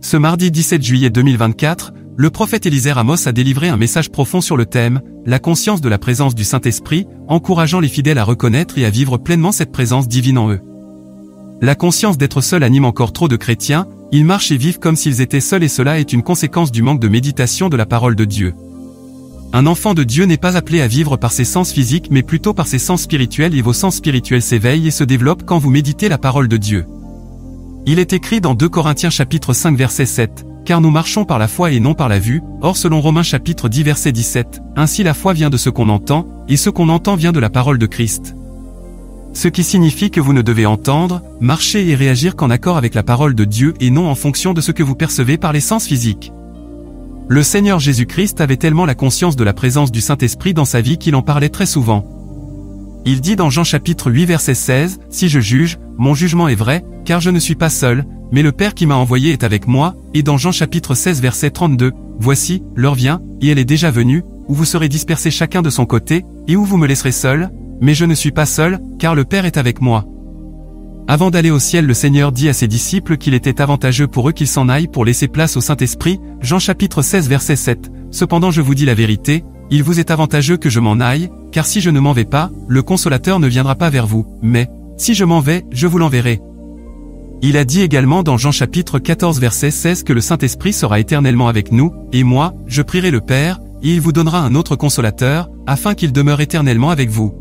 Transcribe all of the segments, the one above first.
Ce mardi 17 juillet 2024, le prophète Élisée Ramos a délivré un message profond sur le thème « La conscience de la présence du Saint-Esprit », encourageant les fidèles à reconnaître et à vivre pleinement cette présence divine en eux. La conscience d'être seul anime encore trop de chrétiens, ils marchent et vivent comme s'ils étaient seuls et cela est une conséquence du manque de méditation de la parole de Dieu. Un enfant de Dieu n'est pas appelé à vivre par ses sens physiques mais plutôt par ses sens spirituels et vos sens spirituels s'éveillent et se développent quand vous méditez la parole de Dieu. Il est écrit dans 2 Corinthiens chapitre 5 verset 7, « Car nous marchons par la foi et non par la vue », or selon Romains chapitre 10 verset 17, « Ainsi la foi vient de ce qu'on entend, et ce qu'on entend vient de la parole de Christ. » Ce qui signifie que vous ne devez entendre, marcher et réagir qu'en accord avec la parole de Dieu et non en fonction de ce que vous percevez par les sens physiques. Le Seigneur Jésus-Christ avait tellement la conscience de la présence du Saint-Esprit dans sa vie qu'il en parlait très souvent. Il dit dans Jean chapitre 8 verset 16, « Si je juge, mon jugement est vrai, car je ne suis pas seul, mais le Père qui m'a envoyé est avec moi, et dans Jean chapitre 16 verset 32, « Voici, l'heure vient, et elle est déjà venue, où vous serez dispersés chacun de son côté, et où vous me laisserez seul, mais je ne suis pas seul, car le Père est avec moi. » Avant d'aller au ciel, le Seigneur dit à ses disciples qu'il était avantageux pour eux qu'ils s'en aillent pour laisser place au Saint-Esprit, Jean chapitre 16 verset 7, « Cependant je vous dis la vérité, il vous est avantageux que je m'en aille, car si je ne m'en vais pas, le Consolateur ne viendra pas vers vous, mais, si je m'en vais, je vous l'enverrai. » Il a dit également dans Jean chapitre 14 verset 16 que le Saint-Esprit sera éternellement avec nous, et moi, je prierai le Père, et il vous donnera un autre Consolateur, afin qu'il demeure éternellement avec vous.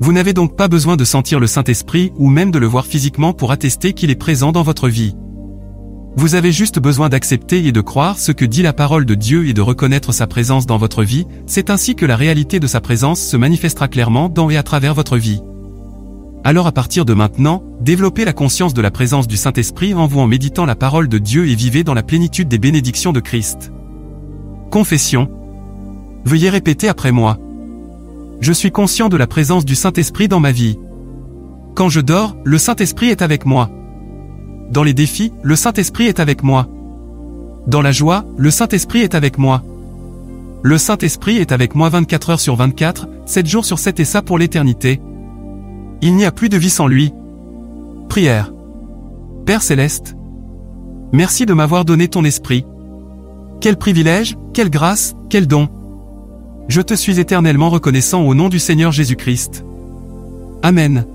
Vous n'avez donc pas besoin de sentir le Saint-Esprit ou même de le voir physiquement pour attester qu'il est présent dans votre vie. Vous avez juste besoin d'accepter et de croire ce que dit la parole de Dieu et de reconnaître sa présence dans votre vie, c'est ainsi que la réalité de sa présence se manifestera clairement dans et à travers votre vie. Alors à partir de maintenant, développez la conscience de la présence du Saint-Esprit en vous en méditant la parole de Dieu et vivez dans la plénitude des bénédictions de Christ. Confession. Veuillez répéter après moi. Je suis conscient de la présence du Saint-Esprit dans ma vie. Quand je dors, le Saint-Esprit est avec moi. Dans les défis, le Saint-Esprit est avec moi. Dans la joie, le Saint-Esprit est avec moi. Le Saint-Esprit est avec moi 24 heures sur 24, 7 jours sur 7 et ça pour l'éternité. Il n'y a plus de vie sans lui. Prière. Père Céleste, merci de m'avoir donné ton esprit. Quel privilège, quelle grâce, quel don. Je te suis éternellement reconnaissant au nom du Seigneur Jésus-Christ. Amen.